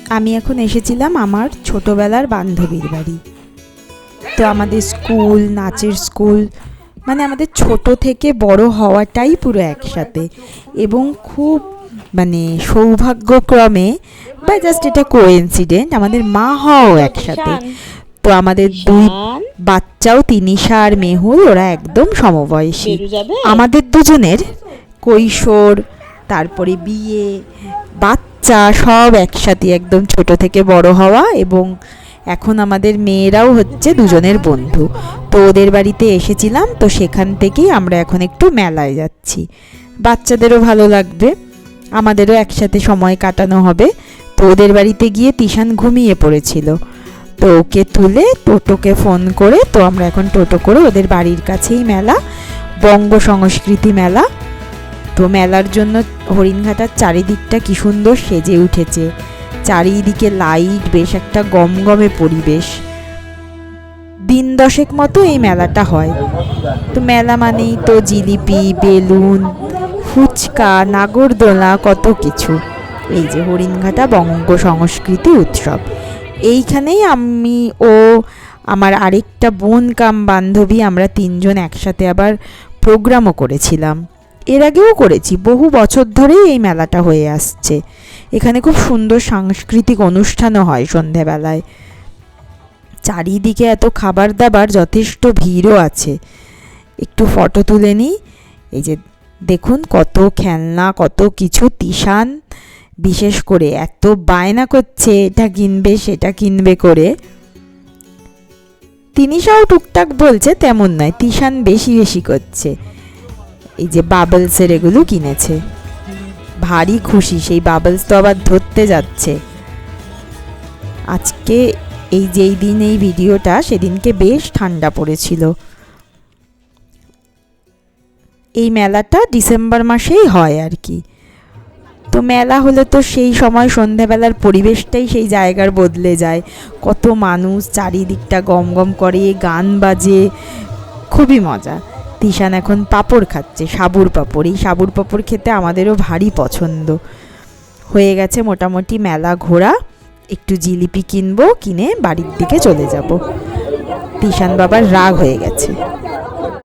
আমি এখন এসেছিলাম আমার ছোটবেলার বান্ধবীর বাড়ি। তো আমাদের স্কুল, নাচের স্কুল, মানে আমাদের ছোট থেকে বড় হওয়াটাই পুরো একসাথে। এবং খুব মানে সৌভাগ্যক্রমে বা জাস্ট এটা কোইন্সিডেন্ট, আমাদের মা হওয়াও একসাথে। তো আমাদের দুই বাচ্চাও, তিনিশা আর মেহুল, ওরা একদম সমবয়সী। আমাদের দুজনের কৈশোর, তারপরে বিয়ে, বাচ্চা সব একসাথে, একদম ছোট থেকে বড় হওয়া। এবং এখন আমাদের মেয়েরাও হচ্ছে দুজনের বন্ধু। তো ওদের বাড়িতে এসেছিলাম, তো সেখান থেকেই আমরা এখন একটু মেলায় যাচ্ছি। বাচ্চাদেরও ভালো লাগবে, আমাদেরও একসাথে সময় কাটানো হবে। তো ওদের বাড়িতে গিয়ে তিশান ঘুমিয়ে পড়েছিল, তো ওকে তুলে টোটোকে ফোন করে, তো আমরা এখন টোটো করে ওদের বাড়ির কাছেই মেলা, বঙ্গ সংস্কৃতি মেলা। তো মেলার জন্য হরিণঘাটার চারিদিকটা কি সুন্দর সেজে উঠেছে, চারিদিকে লাইট, বেশ একটা গমগমে পরিবেশ। দিন দশেক মতো এই মেলাটা হয়। তো মেলা মানেই তো জিলিপি, বেলুন, ফুচকা, নাগরদোলা, কত কিছু। এই যে হরিণঘাটা বঙ্গ সংস্কৃতি উৎসব, এইখানেই আমি ও আমার আরেকটা বোন কাম বান্ধবী, আমরা তিনজন একসাথে আবার প্রোগ্রামও করেছিলাম। এর আগেও করেছি, বহু বছর ধরেই এই মেলাটা হয়ে আসছে। এখানে খুব সুন্দর সাংস্কৃতিক অনুষ্ঠানও হয় সন্ধেবেলায়। চারিদিকে এত খাবার দাবার, যথেষ্ট ভিড়ও আছে। একটু ফটো তুলে নিই। এই যে দেখুন কত খেলনা, কত কিছু। তিশান বিশেষ করে এত বায়না করছে, এটা কিনবে সেটা কিনবে করে। তিনিশাও টুকটাক বলছে, তেমন নয়, তিশান বেশি বেশি করছে। এই যে বাবলসের এগুলো কিনেছে, ভারী খুশি। সেই বাবলস তো আবার ধরতে যাচ্ছে আজকে। এই যেই দিন এই ভিডিওটা, সেদিনকে বেশ ঠান্ডা পড়েছিল। এই মেলাটা ডিসেম্বর মাসেই হয় আর কি। তো মেলা হলে তো সেই সময় সন্ধ্যাবেলার পরিবেশটাই সেই জায়গার বদলে যায়। কত মানুষ, চারিদিকটা গমগম করে, গান বাজে, খুবই মজা। তিশান এখন পাঁপড় খাচ্ছে, সাবুর পাঁপড়। এই সাবুর পাঁপড় খেতে আমাদেরও ভারী পছন্দ। হয়ে গেছে মোটামুটি মেলা ঘোরা, একটু জিলিপি কিনবো, কিনে বাড়ির দিকে চলে যাব। তিশান বাবার রাগ হয়ে গেছে।